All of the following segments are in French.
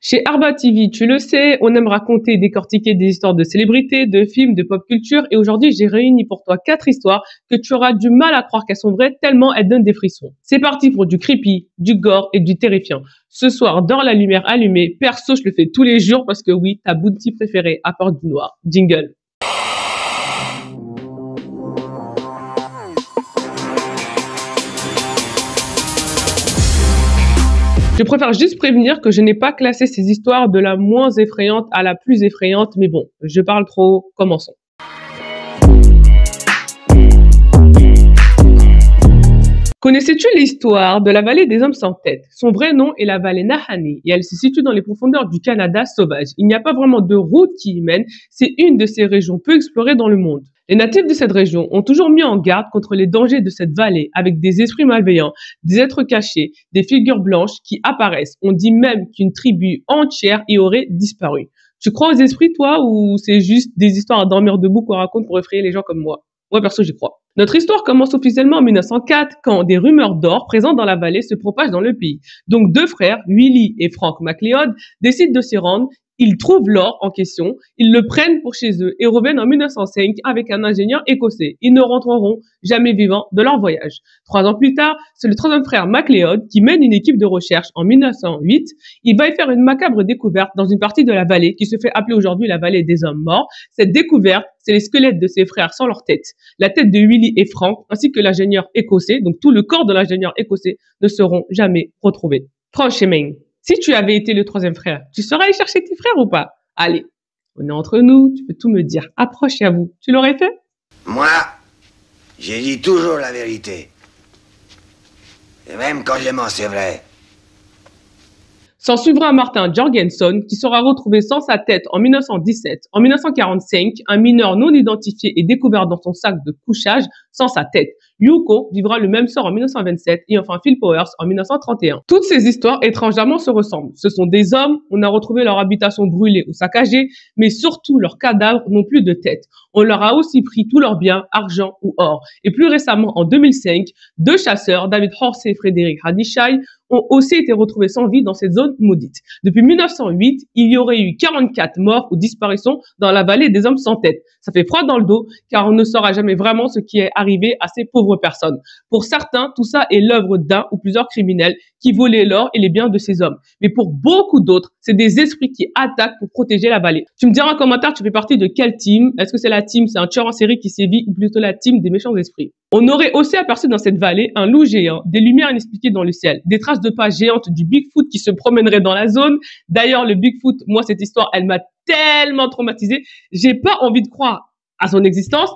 Chez Arba TV, tu le sais, on aime raconter et décortiquer des histoires de célébrités, de films, de pop culture. Et aujourd'hui, j'ai réuni pour toi 4 histoires que tu auras du mal à croire qu'elles sont vraies tellement elles donnent des frissons. C'est parti pour du creepy, du gore et du terrifiant. Ce soir, dans la lumière allumée, perso, je le fais tous les jours parce que oui, ta bounty préférée apporte du noir. Jingle. Je préfère juste prévenir que je n'ai pas classé ces histoires de la moins effrayante à la plus effrayante, mais bon, je parle trop, commençons. Connaissais-tu l'histoire de la vallée des hommes sans tête? Son vrai nom est la vallée Nahanni et elle se situe dans les profondeurs du Canada sauvage. Il n'y a pas vraiment de route qui y mène, c'est une de ces régions peu explorées dans le monde. Les natifs de cette région ont toujours mis en garde contre les dangers de cette vallée avec des esprits malveillants, des êtres cachés, des figures blanches qui apparaissent. On dit même qu'une tribu entière y aurait disparu. Tu crois aux esprits toi ou c'est juste des histoires à dormir debout qu'on raconte pour effrayer les gens comme moi? Moi perso j'y crois. Notre histoire commence officiellement en 1904 quand des rumeurs d'or présentes dans la vallée se propagent dans le pays. Donc deux frères, Willie et Frank McLeod, décident de s'y rendre. Ils trouvent l'or en question, ils le prennent pour chez eux et reviennent en 1905 avec un ingénieur écossais. Ils ne rentreront jamais vivants de leur voyage. 3 ans plus tard, c'est le troisième frère McLeod qui mène une équipe de recherche en 1908. Il va y faire une macabre découverte dans une partie de la vallée qui se fait appeler aujourd'hui la vallée des hommes morts. Cette découverte, c'est les squelettes de ses frères sans leur tête. La tête de Willie et Frank ainsi que l'ingénieur écossais, donc tout le corps de l'ingénieur écossais, ne seront jamais retrouvés. Franchement, si tu avais été le troisième frère, tu serais allé chercher tes frères ou pas? Allez, on est entre nous, tu peux tout me dire. Approche à vous. Tu l'aurais fait? Moi, j'ai dit toujours la vérité. Et même quand je mens, c'est vrai. S'en suivra Martin Jorgensen, qui sera retrouvé sans sa tête en 1917. En 1945, un mineur non identifié est découvert dans son sac de couchage sans sa tête. Yuko vivra le même sort en 1927 et enfin Phil Powers en 1931. Toutes ces histoires étrangement se ressemblent. Ce sont des hommes, on a retrouvé leur habitation brûlée ou saccagée, mais surtout leurs cadavres n'ont plus de tête. On leur a aussi pris tous leurs biens, argent ou or. Et plus récemment, en 2005, 2 chasseurs, David Horsey et Frédéric Hadishai, ont aussi été retrouvés sans vie dans cette zone maudite. Depuis 1908, il y aurait eu 44 morts ou disparitions dans la vallée des hommes sans tête. Ça fait froid dans le dos, car on ne saura jamais vraiment ce qui est arrivé à ces pauvres personnes. Pour certains, tout ça est l'œuvre d'un ou plusieurs criminels qui volaient l'or et les biens de ces hommes. Mais pour beaucoup d'autres, c'est des esprits qui attaquent pour protéger la vallée. Tu me diras en commentaire, tu fais partie de quelle team? Est-ce que c'est la team, c'est un tueur en série qui sévit ou plutôt la team des méchants esprits? On aurait aussi aperçu dans cette vallée un loup géant, des lumières inexpliquées dans le ciel, des traces de pas géantes du Bigfoot qui se promènerait dans la zone. D'ailleurs, le Bigfoot, moi, cette histoire, elle m'a tellement traumatisée. J'ai pas envie de croire à son existence.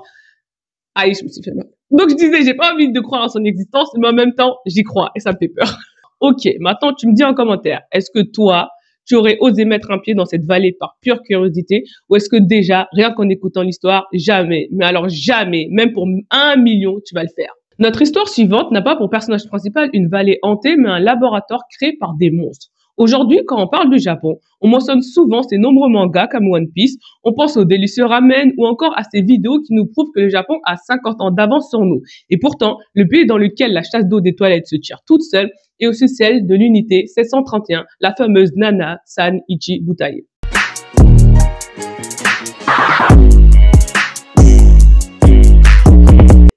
Aïe, je me suis fait mal. Donc, je disais, j'ai pas envie de croire à son existence, mais en même temps, j'y crois et ça me fait peur. Ok, maintenant, tu me dis en commentaire, est-ce que toi, tu aurais osé mettre un pied dans cette vallée par pure curiosité ou est-ce que déjà, rien qu'en écoutant l'histoire, jamais, mais alors jamais, même pour 1 million, tu vas le faire? Notre histoire suivante n'a pas pour personnage principal une vallée hantée, mais un laboratoire créé par des monstres. Aujourd'hui, quand on parle du Japon, on mentionne souvent ces nombreux mangas comme One Piece, on pense aux délicieux ramen ou encore à ces vidéos qui nous prouvent que le Japon a 50 ans d'avance sur nous. Et pourtant, le pays dans lequel la chasse d'eau des toilettes se tire toute seule est aussi celle de l'unité 731, la fameuse Nana San Ichi Butai.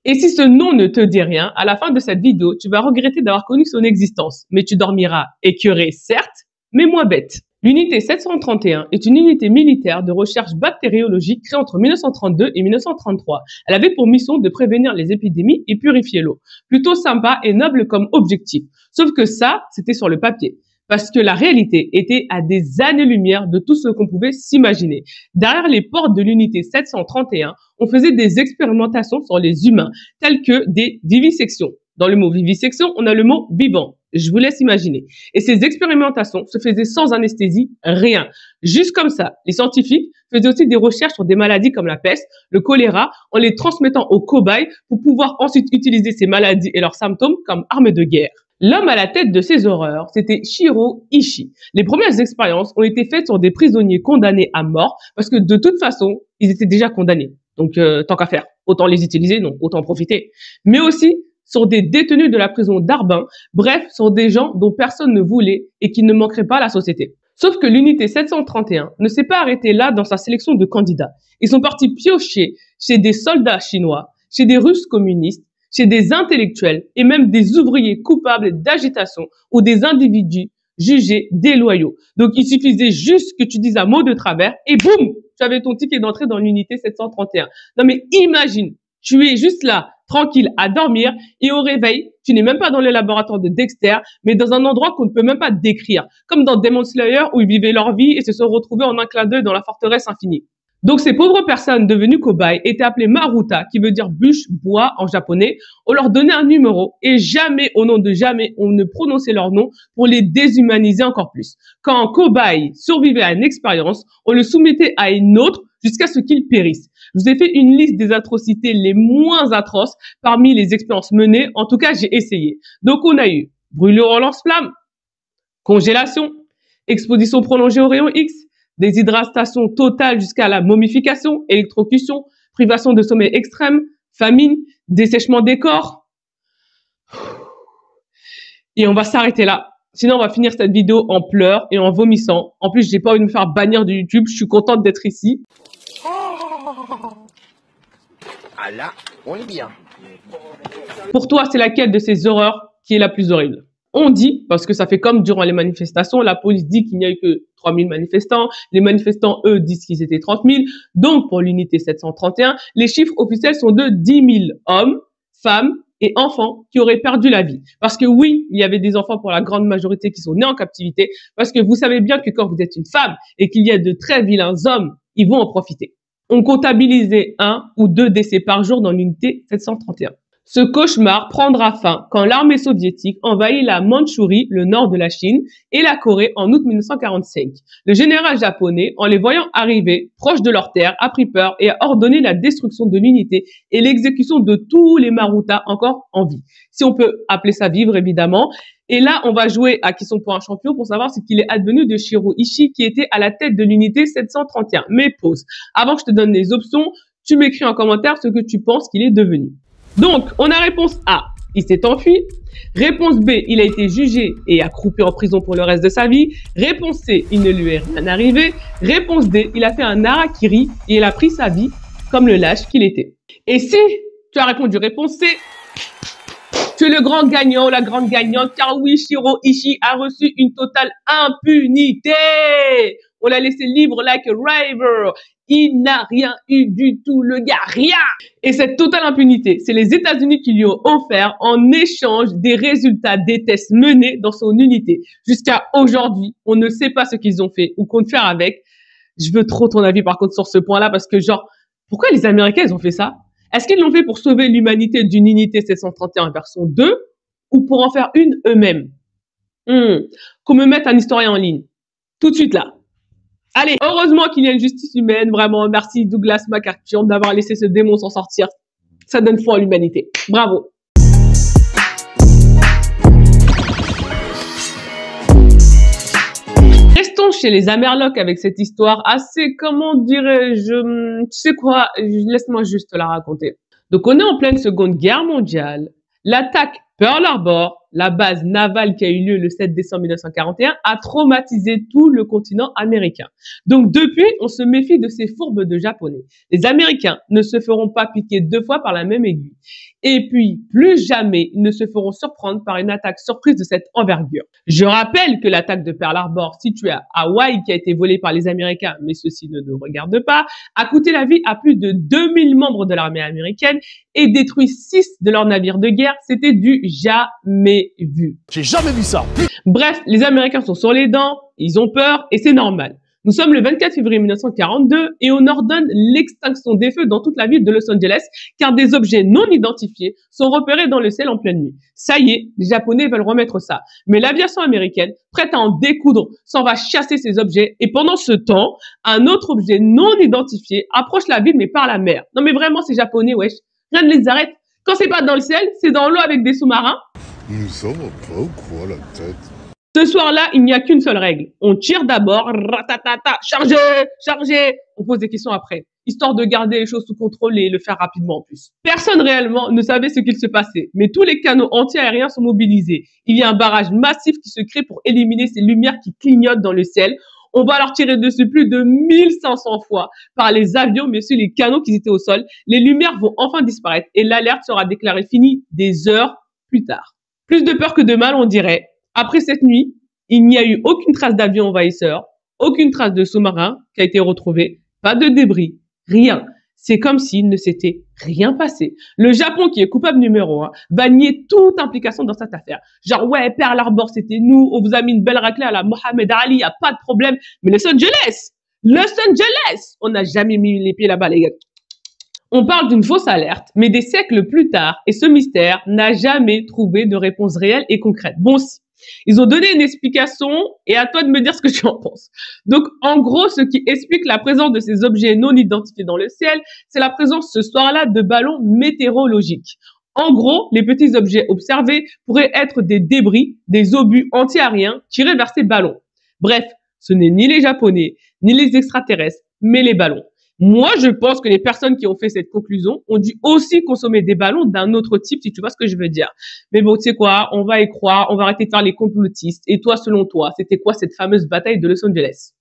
Et si ce nom ne te dit rien, à la fin de cette vidéo, tu vas regretter d'avoir connu son existence. Mais tu dormiras écœuré, certes, mais moins bête. L'unité 731 est une unité militaire de recherche bactériologique créée entre 1932 et 1933. Elle avait pour mission de prévenir les épidémies et purifier l'eau. Plutôt sympa et noble comme objectif. Sauf que ça, c'était sur le papier. Parce que la réalité était à des années-lumière de tout ce qu'on pouvait s'imaginer. Derrière les portes de l'unité 731, on faisait des expérimentations sur les humains, telles que des vivisections. Dans le mot vivisection, on a le mot vivant. Je vous laisse imaginer. Et ces expérimentations se faisaient sans anesthésie, rien. Juste comme ça. Les scientifiques faisaient aussi des recherches sur des maladies comme la peste, le choléra, en les transmettant aux cobayes pour pouvoir ensuite utiliser ces maladies et leurs symptômes comme armes de guerre. L'homme à la tête de ces horreurs, c'était Shiro Ishii. Les premières expériences ont été faites sur des prisonniers condamnés à mort parce que de toute façon, ils étaient déjà condamnés. Donc, tant qu'à faire, autant les utiliser, non, autant en profiter. Mais aussi sur des détenus de la prison d'Arbin, bref, sur des gens dont personne ne voulait et qui ne manqueraient pas à la société. Sauf que l'unité 731 ne s'est pas arrêtée là dans sa sélection de candidats. Ils sont partis piocher chez des soldats chinois, chez des Russes communistes, chez des intellectuels et même des ouvriers coupables d'agitation ou des individus jugés déloyaux. Donc, il suffisait juste que tu dises un mot de travers et boum, tu avais ton ticket d'entrée dans l'unité 731. Non mais imagine, tu es juste là, tranquille, à dormir et au réveil, tu n'es même pas dans le laboratoire de Dexter, mais dans un endroit qu'on ne peut même pas décrire. Comme dans Demon Slayer où ils vivaient leur vie et se sont retrouvés en un clin d'œil dans la forteresse infinie. Donc, ces pauvres personnes devenues cobayes étaient appelées Maruta, qui veut dire bûche, bois en japonais. On leur donnait un numéro et jamais, au nom de jamais, on ne prononçait leur nom pour les déshumaniser encore plus. Quand un cobaye survivait à une expérience, on le soumettait à une autre jusqu'à ce qu'il périsse. Je vous ai fait une liste des atrocités les moins atroces parmi les expériences menées. En tout cas, j'ai essayé. Donc, on a eu brûlure au lance-flamme, congélation, exposition prolongée au rayon X, déshydratation totale jusqu'à la momification, électrocution, privation de sommeil extrême, famine, dessèchement des corps. Et on va s'arrêter là. Sinon, on va finir cette vidéo en pleurs et en vomissant. En plus, j'ai pas envie de me faire bannir de YouTube. Je suis contente d'être ici. Ah là, on est bien. Pour toi, c'est laquelle de ces horreurs qui est la plus horrible? On dit, parce que ça fait comme durant les manifestations, la police dit qu'il n'y a eu que 3000 manifestants, les manifestants, eux, disent qu'ils étaient 30 000. Donc, pour l'unité 731, les chiffres officiels sont de 10 000 hommes, femmes et enfants qui auraient perdu la vie. Parce que oui, il y avait des enfants pour la grande majorité qui sont nés en captivité, parce que vous savez bien que quand vous êtes une femme et qu'il y a de très vilains hommes, ils vont en profiter. On comptabilisait 1 ou 2 décès par jour dans l'unité 731. Ce cauchemar prendra fin quand l'armée soviétique envahit la Mandchourie, le nord de la Chine, et la Corée en août 1945. Le général japonais, en les voyant arriver proches de leur terre, a pris peur et a ordonné la destruction de l'unité et l'exécution de tous les Maruta encore en vie. Si on peut appeler ça vivre, évidemment. Et là, on va jouer à qui sont pour un champion pour savoir ce qu'il est advenu de Shiro Ishii qui était à la tête de l'unité 731. Mais pause. Avant que je te donne les options, tu m'écris en commentaire ce que tu penses qu'il est devenu. Donc, on a réponse A, il s'est enfui. Réponse B, il a été jugé et accroupi en prison pour le reste de sa vie. Réponse C, il ne lui est rien arrivé. Réponse D, il a fait un harakiri et il a pris sa vie comme le lâche qu'il était. Et si tu as répondu réponse C, tu es le grand gagnant ou la grande gagnante, car oui, Shiro Ishii a reçu une totale impunité. On l'a laissé libre like a river. Il n'a rien eu du tout, le gars, rien. Et cette totale impunité, c'est les États-Unis qui lui ont offert en échange des résultats des tests menés dans son unité. Jusqu'à aujourd'hui, on ne sait pas ce qu'ils ont fait ou comptent faire avec. Je veux trop ton avis par contre sur ce point-là parce que genre, pourquoi les Américains ils ont fait ça? Est-ce qu'ils l'ont fait pour sauver l'humanité d'une unité 731 version 2 ou pour en faire une eux-mêmes? Qu'on me mette un historien en ligne. Tout de suite là. Allez, heureusement qu'il y a une justice humaine, vraiment, merci Douglas MacArthur d'avoir laissé ce démon s'en sortir. Ça donne foi à l'humanité. Bravo. Restons chez les Amerlocs avec cette histoire assez, comment dirais-je, tu sais quoi, laisse-moi juste la raconter. Donc on est en pleine Seconde Guerre mondiale, l'attaque Pearl Harbor, la base navale qui a eu lieu le 7 décembre 1941, a traumatisé tout le continent américain. Donc depuis, on se méfie de ces fourbes de Japonais. Les Américains ne se feront pas piquer 2 fois par la même aiguille. Et puis, plus jamais, ils ne se feront surprendre par une attaque surprise de cette envergure. Je rappelle que l'attaque de Pearl Harbor, située à Hawaï, qui a été volée par les Américains, mais ceci ne nous regarde pas, a coûté la vie à plus de 2000 membres de l'armée américaine et détruit 6 de leurs navires de guerre. C'était du jamais vu. J'ai jamais vu ça. Bref, les Américains sont sur les dents, ils ont peur et c'est normal. Nous sommes le 24 février 1942 et on ordonne l'extinction des feux dans toute la ville de Los Angeles car des objets non identifiés sont repérés dans le ciel en pleine nuit. Ça y est, les Japonais veulent remettre ça. Mais l'aviation américaine, prête à en découdre, s'en va chasser ces objets et pendant ce temps, un autre objet non identifié approche la ville mais par la mer. Non mais vraiment, ces Japonais, wesh, rien ne les arrête. Quand c'est pas dans le ciel, c'est dans l'eau avec des sous-marins. Nous sommes pas ou quoi la tête? Ce soir-là, il n'y a qu'une seule règle. On tire d'abord, ratatata, chargez, chargez. On pose des questions après. histoire de garder les choses sous contrôle et le faire rapidement en plus. Personne réellement ne savait ce qu'il se passait, mais tous les canaux anti-aériens sont mobilisés. Il y a un barrage massif qui se crée pour éliminer ces lumières qui clignotent dans le ciel. On va leur tirer dessus plus de 1500 fois par les avions, mais aussi les canaux qui étaient au sol. Les lumières vont enfin disparaître et l'alerte sera déclarée finie des heures plus tard. Plus de peur que de mal, on dirait. Après cette nuit, il n'y a eu aucune trace d'avion envahisseur, aucune trace de sous-marin qui a été retrouvée, pas de débris, rien. C'est comme s'il ne s'était rien passé. Le Japon, qui est coupable numéro 1, va nier toute implication dans cette affaire. Genre, ouais, Pearl Harbor, c'était nous, on vous a mis une belle raclée à la Mohamed Ali, y a pas de problème. Mais Los Angeles, on n'a jamais mis les pieds là-bas, les gars. On parle d'une fausse alerte, mais des siècles plus tard, et ce mystère n'a jamais trouvé de réponse réelle et concrète. Bon, si. Ils ont donné une explication et à toi de me dire ce que tu en penses. Donc, en gros, ce qui explique la présence de ces objets non identifiés dans le ciel, c'est la présence ce soir-là de ballons météorologiques. En gros, les petits objets observés pourraient être des débris, des obus anti-aériens tirés vers ces ballons. Bref, ce n'est ni les Japonais, ni les extraterrestres, mais les ballons. Moi, je pense que les personnes qui ont fait cette conclusion ont dû aussi consommer des ballons d'un autre type, si tu vois ce que je veux dire. Mais bon, tu sais quoi, on va y croire, on va arrêter de faire les complotistes. Et toi, selon toi, c'était quoi cette fameuse bataille de Los Angeles?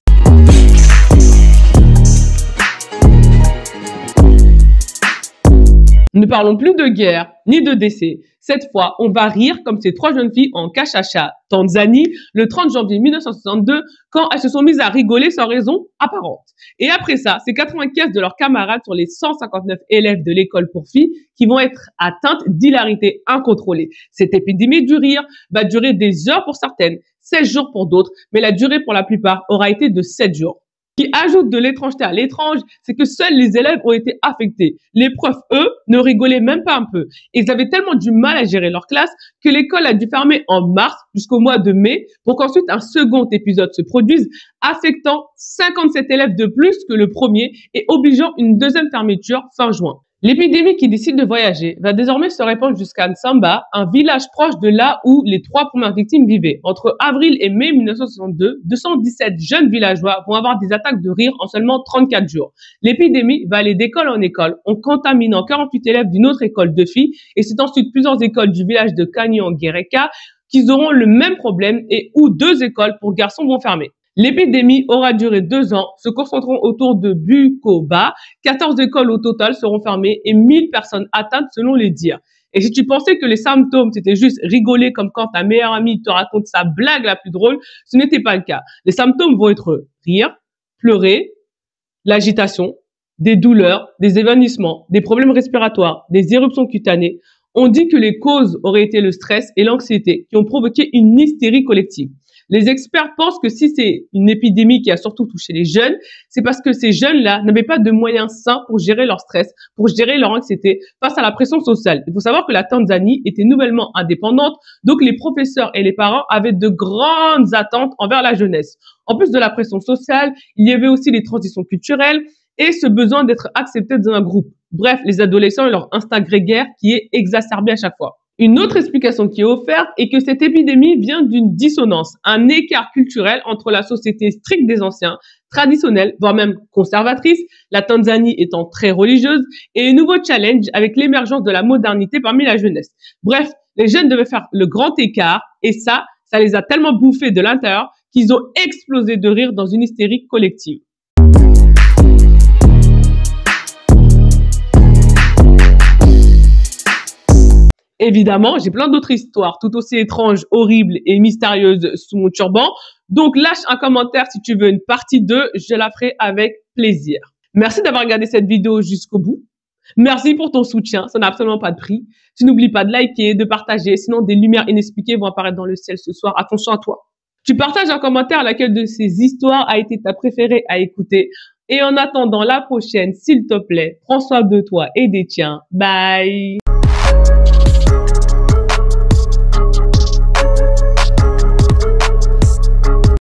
Ne parlons plus de guerre, ni de décès. Cette fois, on va rire comme ces trois jeunes filles en Kashasha, Tanzanie, le 30 janvier 1962, quand elles se sont mises à rigoler sans raison apparente. Et après ça, c'est 95 de leurs camarades sur les 159 élèves de l'école pour filles qui vont être atteintes d'hilarité incontrôlée. Cette épidémie du rire va durer des heures pour certaines, 16 jours pour d'autres, mais la durée pour la plupart aura été de 7 jours. Ce qui ajoute de l'étrangeté à l'étrange, c'est que seuls les élèves ont été affectés. Les profs, eux, ne rigolaient même pas un peu. Ils avaient tellement du mal à gérer leur classe que l'école a dû fermer en mars jusqu'au mois de mai pour qu'ensuite un second épisode se produise, affectant 57 élèves de plus que le premier et obligeant une deuxième fermeture fin juin. L'épidémie qui décide de voyager va désormais se répandre jusqu'à Nsamba, un village proche de là où les trois premières victimes vivaient. Entre avril et mai 1962, 217 jeunes villageois vont avoir des attaques de rire en seulement 34 jours. L'épidémie va aller d'école en école, en contaminant 48 élèves d'une autre école de filles, et c'est ensuite plusieurs écoles du village de Kanyon-Gereka qui auront le même problème et où 2 écoles pour garçons vont fermer. L'épidémie aura duré 2 ans, se concentrant autour de Bukoba. 14 écoles au total seront fermées et 1000 personnes atteintes selon les dires. Et si tu pensais que les symptômes, c'était juste rigoler comme quand ta meilleure amie te raconte sa blague la plus drôle, ce n'était pas le cas. Les symptômes vont être rire, pleurer, l'agitation, des douleurs, des évanouissements, des problèmes respiratoires, des éruptions cutanées. On dit que les causes auraient été le stress et l'anxiété qui ont provoqué une hystérie collective. Les experts pensent que si c'est une épidémie qui a surtout touché les jeunes, c'est parce que ces jeunes-là n'avaient pas de moyens sains pour gérer leur stress, pour gérer leur anxiété face à la pression sociale. Il faut savoir que la Tanzanie était nouvellement indépendante, donc les professeurs et les parents avaient de grandes attentes envers la jeunesse. En plus de la pression sociale, il y avait aussi les transitions culturelles et ce besoin d'être accepté dans un groupe. Bref, les adolescents et leur instinct grégaire qui est exacerbé à chaque fois. Une autre explication qui est offerte est que cette épidémie vient d'une dissonance, un écart culturel entre la société stricte des anciens, traditionnelle, voire même conservatrice, la Tanzanie étant très religieuse, et les nouveaux challenges avec l'émergence de la modernité parmi la jeunesse. Bref, les jeunes devaient faire le grand écart, et ça les a tellement bouffés de l'intérieur qu'ils ont explosé de rire dans une hystérie collective. Évidemment, j'ai plein d'autres histoires tout aussi étranges, horribles et mystérieuses sous mon turban. Donc, lâche un commentaire si tu veux une partie 2, je la ferai avec plaisir. Merci d'avoir regardé cette vidéo jusqu'au bout. Merci pour ton soutien, ça n'a absolument pas de prix. Tu n'oublies pas de liker, de partager, sinon des lumières inexpliquées vont apparaître dans le ciel ce soir. Attention à toi. Tu partages un commentaire laquelle de ces histoires a été ta préférée à écouter. Et en attendant la prochaine, s'il te plaît, prends soin de toi et des tiens. Bye.